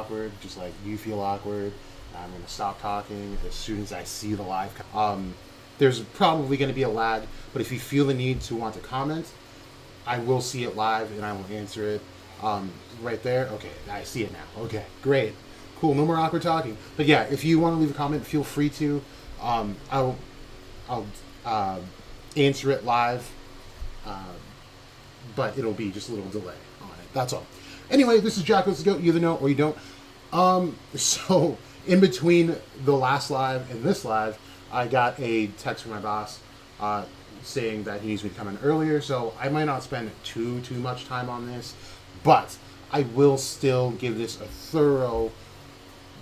awkward, just like you feel awkward, I'm going to stop talking as soon as I see the live. There's probably going to be a lag, but if you feel the need to want to comment, I will see it live and I will answer it. Right there. Okay, I see it now. Okay, great. Cool, no more awkward talking. But yeah, if you want to leave a comment, feel free to. I'll answer it live, but it'll be just a little delay on it. That's all. Anyway, this is Jack. Let's go. You either know or you don't. So in between the last live and this live, I got a text from my boss saying that he needs me to come in earlier. So I might not spend too much time on this, but I will still give this a thorough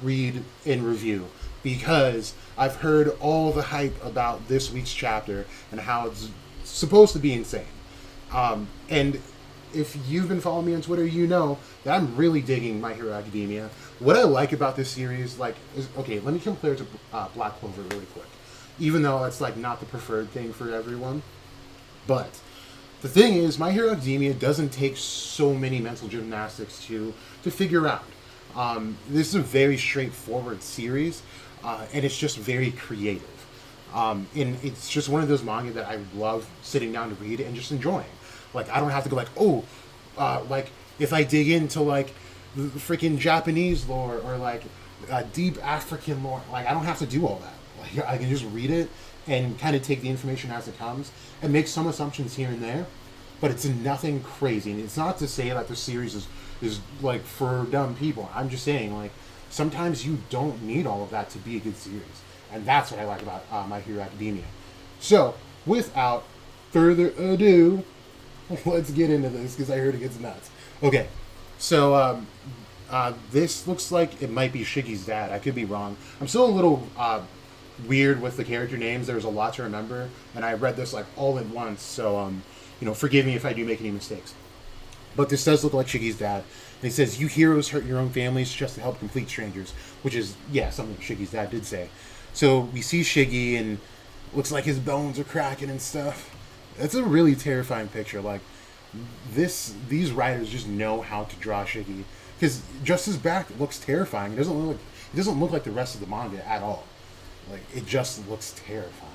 read and review because I've heard all the hype about this week's chapter and how it's supposed to be insane. And if you've been following me on Twitter, you know that I'm really digging My Hero Academia. What I like about this series, okay, let me compare it to Black Clover really quick. Even though it's not the preferred thing for everyone. But the thing is, My Hero Academia doesn't take so many mental gymnastics to figure out. This is a very straightforward series, and it's just very creative. And it's just one of those manga that I love sitting down to read and just enjoying. I don't have to go if I dig into the freaking Japanese lore or deep African lore, I don't have to do all that. I can just read it and kind of take the information as it comes and make some assumptions here and there, but it's nothing crazy. And it's not to say that the series is for dumb people. I'm just saying sometimes you don't need all of that to be a good series, and that's what I like about My Hero Academia. So without further ado, let's get into this because I heard it gets nuts. Okay, so this looks like it might be Shiggy's dad. I could be wrong. I'm still a little weird with the character names. There's a lot to remember, and I read this all at once, so forgive me if I do make any mistakes. But this does look like Shiggy's dad. And he says, "You heroes hurt your own families just to help complete strangers," which is something Shiggy's dad did say. So we see Shiggy, and looks like his bones are cracking and stuff. That's a really terrifying picture. These writers just know how to draw Shiggy, because just his back looks terrifying. It doesn't look like the rest of the manga at all. It just looks terrifying.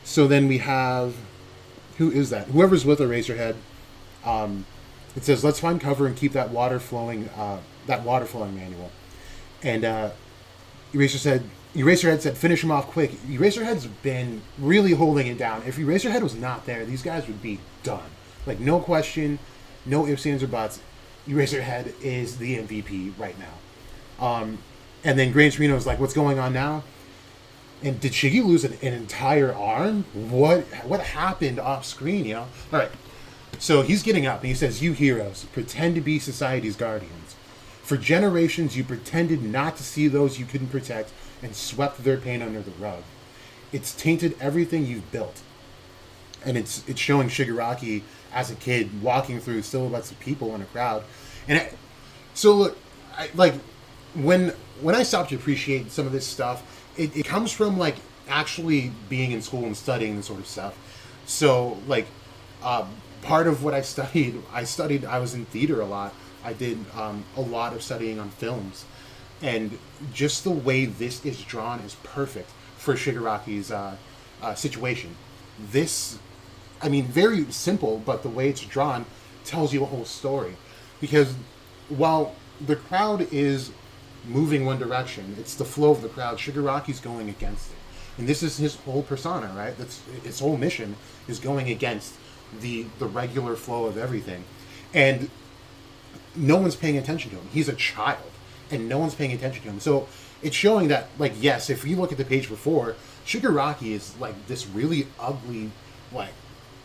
So then we have, who is that? Whoever's with Eraserhead. It says, "Let's find cover and keep that water flowing manual." And Eraserhead said, "Finish him off quick." Eraserhead's been really holding it down. If Eraserhead was not there, these guys would be done. No question, no ifs, ands, or buts. Eraserhead is the MVP right now. And then Gran Torino's like, "What's going on now?" And did Shiggy lose an entire arm? What happened off screen, All right. So he's getting up, and he says, "You heroes, pretend to be society's guardians. For generations, you pretended not to see those you couldn't protect and swept their pain under the rug. It's tainted everything you've built." And it's showing Shigaraki as a kid walking through silhouettes of people in a crowd. And so look, when I stopped to appreciate some of this stuff, it comes from actually being in school and studying this sort of stuff. So part of what I was in theater a lot. I did a lot of studying on films, and just the way this is drawn is perfect for Shigaraki's situation. This, very simple, but the way it's drawn tells you a whole story. Because while the crowd is moving one direction, it's the flow of the crowd, Shigaraki's going against it. And this is his whole persona, right? That's his whole mission, is going against the regular flow of everything. And no one's paying attention to him. He's a child, and no one's paying attention to him. So it's showing that, yes, if you look at the page before, Shigaraki is this really ugly,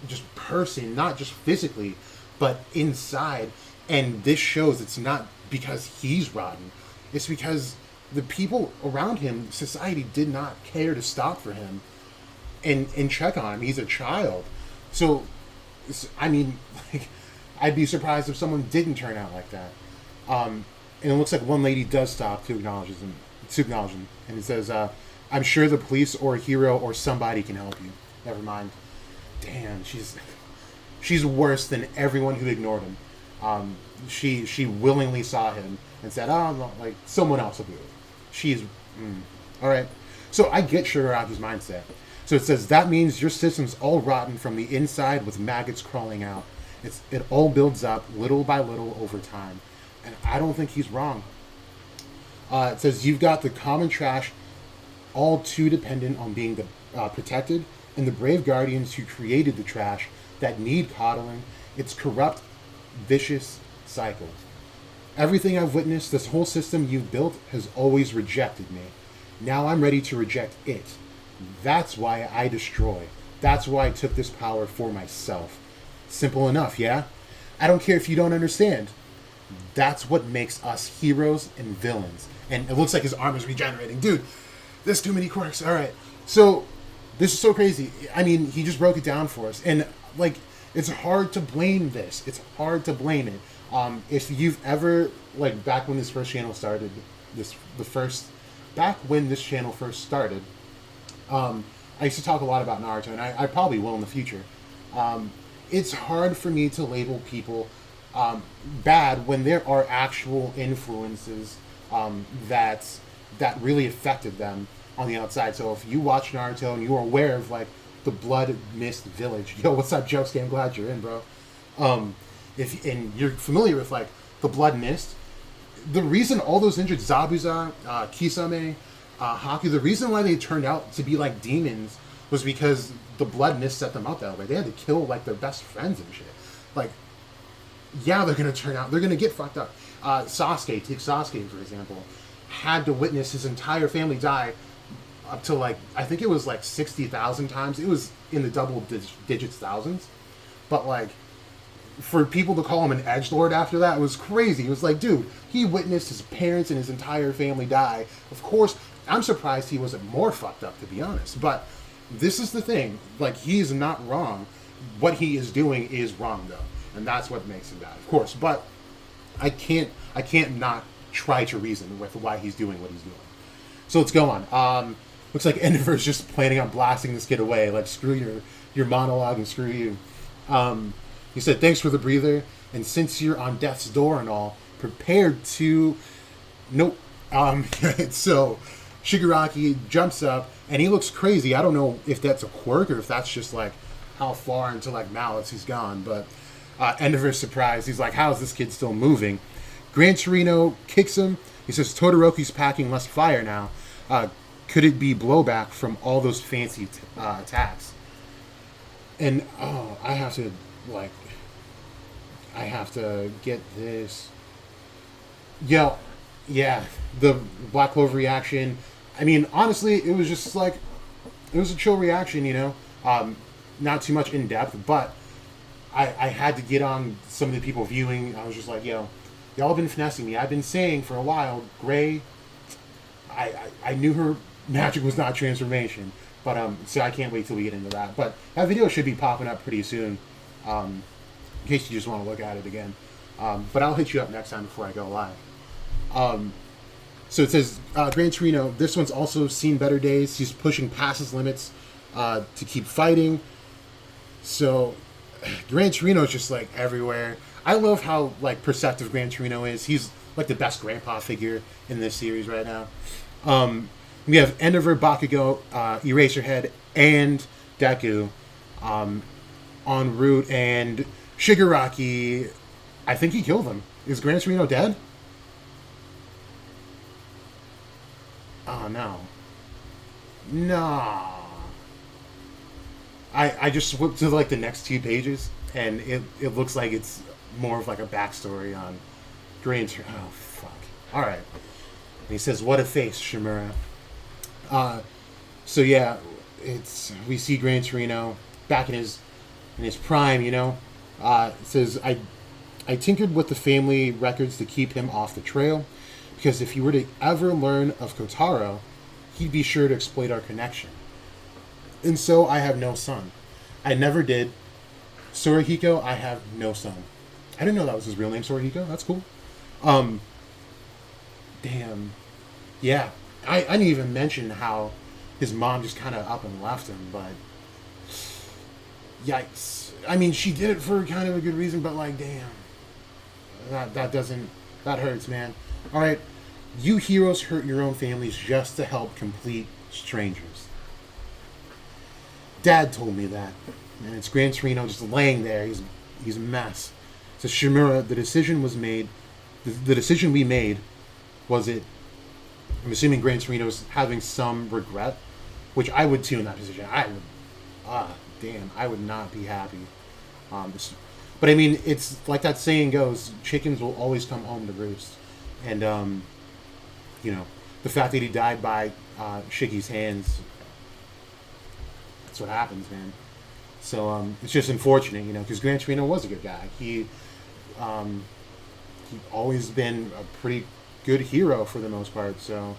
just person, not just physically, but inside. And this shows it's not because he's rotten. It's because the people around him, society, did not care to stop for him and check on him. He's a child. So, I'd be surprised if someone didn't turn out like that. And it looks like one lady does stop to acknowledge him. And it says, "I'm sure the police or a hero or somebody can help you." Never mind. Damn, she's worse than everyone who ignored him. she willingly saw him and said, "Oh, no, like someone else will do it." She's all right. So I get Shigaraki's mindset. So it says that means your system's all rotten from the inside with maggots crawling out. It all builds up little by little over time, and I don't think he's wrong. It says you've got the common trash, all too dependent on being protected, and the brave guardians who created the trash that need coddling. It's corrupt, vicious cycle. Everything I've witnessed, this whole system you've built, has always rejected me. Now I'm ready to reject it. That's why I destroy. That's why I took this power for myself. Simple enough, yeah? I don't care if you don't understand. That's what makes us heroes and villains. And it looks like his arm is regenerating. Dude, there's too many quirks. All right. So, this is so crazy. I mean, he just broke it down for us. And, like, it's hard to blame this. It's hard to blame it. If you've ever, like, back when this first channel started, back when this channel first started, I used to talk a lot about Naruto, and I probably will in the future. It's hard for me to label people bad when there are actual influences that really affected them on the outside. So if you watch Naruto and you are aware of like the Blood Mist Village, yo, what's up, Josuke? I'm glad you're in, bro. And you're familiar with like the Blood Mist, the reason all those injured Zabuza, Kisame, Haku, the reason why they turned out to be like demons was because the Blood Mist set them up that way. They had to kill like their best friends and shit. Like, yeah, they're gonna get fucked up. Sasuke, take Sasuke for example, had to witness his entire family die up to like, I think it was like 60,000 times. It was in the double digits thousands. But like, for people to call him an edgelord after that was crazy. It was like, dude, he witnessed his parents and his entire family die. Of course, I'm surprised he wasn't more fucked up, to be honest. But this is the thing. Like, he is not wrong. What he is doing is wrong, though. And that's what makes him bad, of course. But I can't not try to reason with why he's doing what he's doing. So let's go on. Looks like Endeavor's just planning on blasting this kid away. Like, screw your monologue and screw you. He said, thanks for the breather. And since you're on death's door and all, prepared to... Nope. So Shigaraki jumps up, and he looks crazy. I don't know if that's a quirk or if that's just, like, how far into, like, malice he's gone. But Endeavor's surprised. He's like, how is this kid still moving? Gran Torino kicks him. He says, Todoroki's packing less fire now. Could it be blowback from all those fancy attacks? And, I have to get this. Yo, yeah, the Black Clover reaction. I mean, honestly, it was just like, it was a chill reaction, you know? Not too much in depth, but I had to get on some of the people viewing. I was just like, yo, y'all have been finessing me. I've been saying for a while, Gray, I knew her magic was not transformation. But, so I can't wait till we get into that. But that video should be popping up pretty soon. In case you just want to look at it again. But I'll hit you up next time before I go live. So it says, Gran Torino, this one's also seen better days. He's pushing past his limits to keep fighting. So Gran Torino's just like everywhere. I love how like perceptive Gran Torino is. He's like the best grandpa figure in this series right now. We have Endeavor, Bakugo, Eraserhead, and Deku en route, and Shigaraki, I think he killed him. Is Gran Torino dead? Oh, no. No. I just flipped to, like, the next 2 pages, and it looks like it's more of, like, a backstory on Gran Torino. Oh, fuck. All right. And he says, what a face, Shimura. So, yeah, we see Gran Torino back in his prime, you know. It says, I tinkered with the family records to keep him off the trail, because if he were to ever learn of Kotaro, he'd be sure to exploit our connection. And so I have no son. I never did. Sorihiko, I have no son. I didn't know that was his real name, Sorihiko. That's cool. Damn. Yeah. I didn't even mention how his mom just kind of up and left him, but... Yikes. I mean, she did it for kind of a good reason, but like, damn. that hurts, man. All right, you heroes hurt your own families just to help complete strangers. Dad told me that, and it's Gran Torino just laying there. He's a mess. So Shimura, the decision was made. The decision we made was it. I'm assuming Gran Torino's having some regret, which I would too in that position. I would, damn, I would not be happy. But I mean, it's like that saying goes: chickens will always come home to roost. And you know, the fact that he died by Shiggy's hands, that's what happens, man. So it's just unfortunate, you know, because Gran Torino was a good guy. He always been a pretty good hero for the most part. So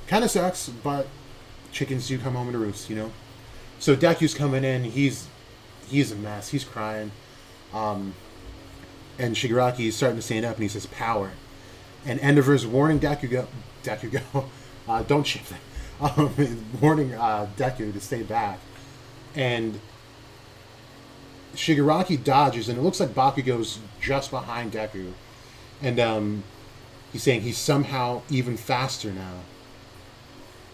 kind of sucks, but chickens do come home to roost, you know. So Deku's coming in. He's a mess. He's crying. And Shigaraki is starting to stand up, and he says, "Power." And Endeavor's warning Deku, don't chip them. Warning Deku to stay back. And Shigaraki dodges, and it looks like Bakugo's just behind Deku. And he's saying he's somehow even faster now.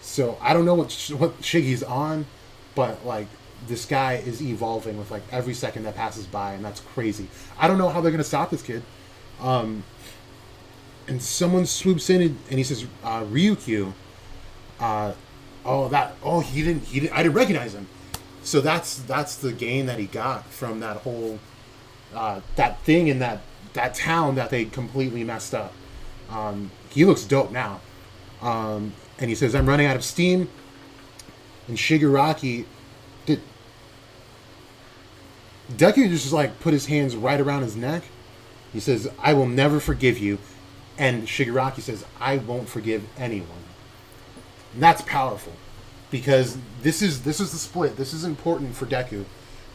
So I don't know what Shiggy's on, but like this guy is evolving with like every second that passes by, and that's crazy. I don't know how they're gonna stop this kid. And someone swoops in and he says, Ryukyu. He didn't. I didn't recognize him. So that's the gain that he got from that whole that thing in that town that they completely messed up. He looks dope now. And he says, "I'm running out of steam." And Shigaraki did. Deku just like put his hands right around his neck. He says, "I will never forgive you." And Shigaraki says, "I won't forgive anyone." And that's powerful, because this is the split. This is important for Deku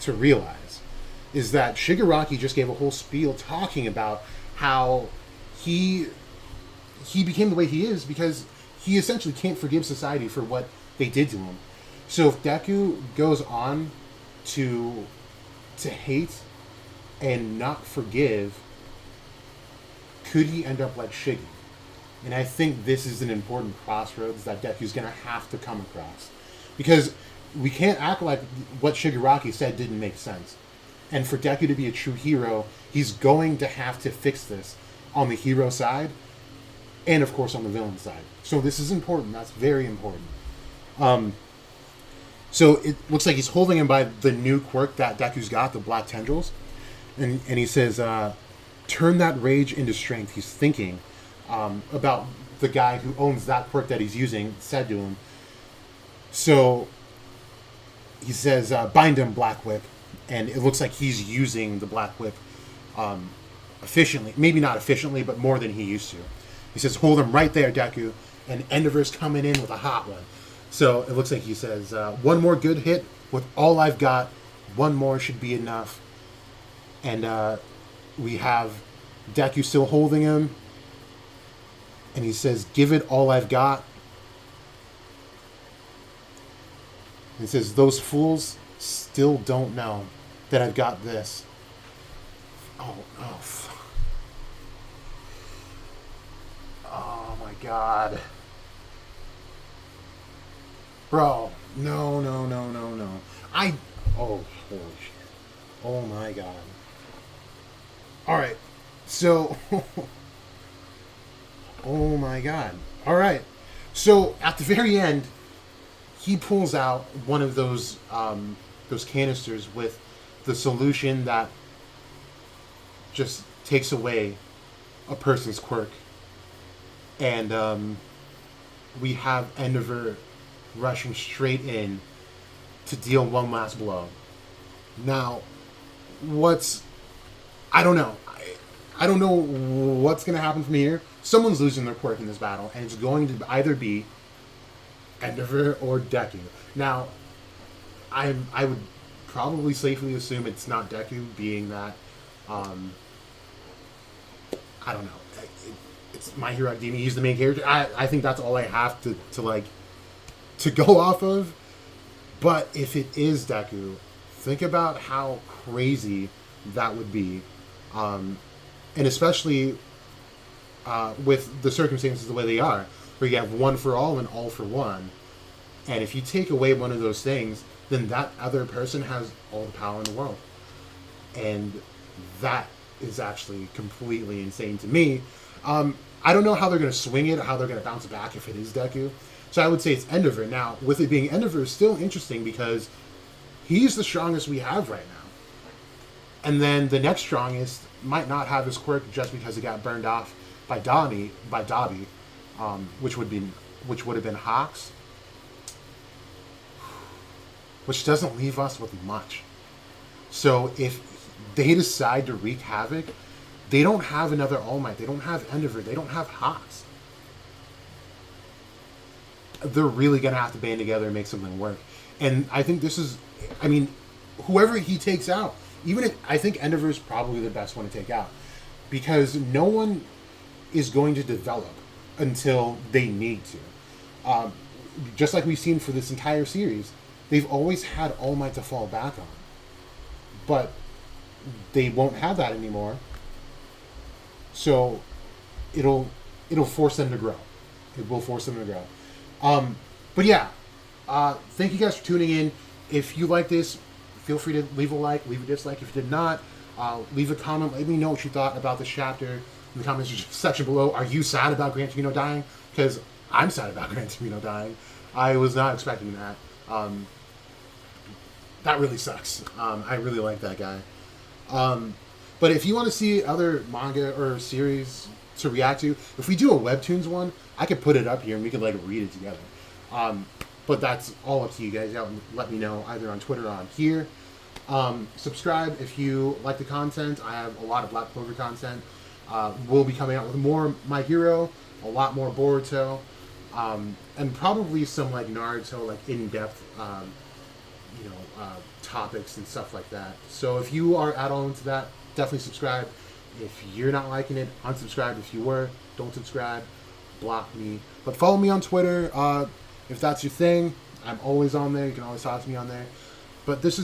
to realize, is that Shigaraki just gave a whole spiel talking about how he became the way he is because he essentially can't forgive society for what they did to him. So if Deku goes on to hate and not forgive, could he end up like Shiggy? And I think this is an important crossroads that Deku's going to have to come across. Because we can't act like what Shigaraki said didn't make sense. And for Deku to be a true hero, he's going to have to fix this on the hero side and, of course, on the villain side. So this is important. That's very important. So it looks like he's holding him by the new quirk that Deku's got, the black tendrils. And he says, turn that rage into strength. He's thinking about the guy who owns that quirk that he's using, said to him. So he says, bind him, Black Whip. And it looks like he's using the Black Whip efficiently. Maybe not efficiently, but more than he used to. He says, hold him right there, Deku. And Endeavor's coming in with a hot one. So it looks like he says, one more good hit with all I've got. One more should be enough. And we have Deku still holding him. And he says, give it all I've got. And he says, those fools still don't know that I've got this. Oh my God. Bro, no. Holy shit. Oh my God. Alright, so, oh my God. Alright, so at the very end, he pulls out one of those canisters with the solution that just takes away a person's quirk. And we have Endeavor rushing straight in to deal one last blow. Now, I don't know. I don't know what's going to happen from here. Someone's losing their quirk in this battle, and it's going to either be Endeavor or Deku. Now, I would probably safely assume it's not Deku, being that, I don't know. It's My Hero Academia. He's the main character. I think that's all I have to go off of. But if it is Deku, think about how crazy that would be. And especially with the circumstances the way they are, where you have one for all and all for one. And if you take away one of those things, then that other person has all the power in the world. And that is actually completely insane to me. I don't know how they're going to swing it or how they're going to bounce back if it is Deku. So I would say it's Endeavor. Now, with it being Endeavor, it's still interesting because he's the strongest we have right now. And then the next strongest might not have his quirk just because it got burned off by Dobby, which would have been Hawks, which doesn't leave us with much. So if they decide to wreak havoc, they don't have another All Might. They don't have Endeavor. They don't have Hawks. They're really going to have to band together and make something work. And I think this is, I mean, whoever he takes out, even if, I think Endeavor is probably the best one to take out. Because no one is going to develop until they need to. Just like we've seen for this entire series, they've always had All Might to fall back on. But they won't have that anymore. So it'll force them to grow. It will force them to grow. But yeah, thank you guys for tuning in. If you like this, feel free to leave a like, leave a dislike. If you did not, leave a comment. Let me know what you thought about this chapter in the comments section below. Are you sad about Gran Torino dying? Because I'm sad about Gran Torino dying. I was not expecting that. That really sucks. I really like that guy. But if you want to see other manga or series to react to, if we do a Webtoons one, I could put it up here and we could like read it together. But that's all up to you guys. Let me know either on Twitter or on here. Subscribe if you like the content. I have a lot of Black Clover content. We'll be coming out with more My Hero, a lot more Boruto, and probably some like Naruto, like in-depth, topics and stuff like that. So if you are at all into that, definitely subscribe. If you're not liking it, unsubscribe. If you were, don't subscribe. Block me. But follow me on Twitter if that's your thing. I'm always on there. You can always talk to me on there. But this is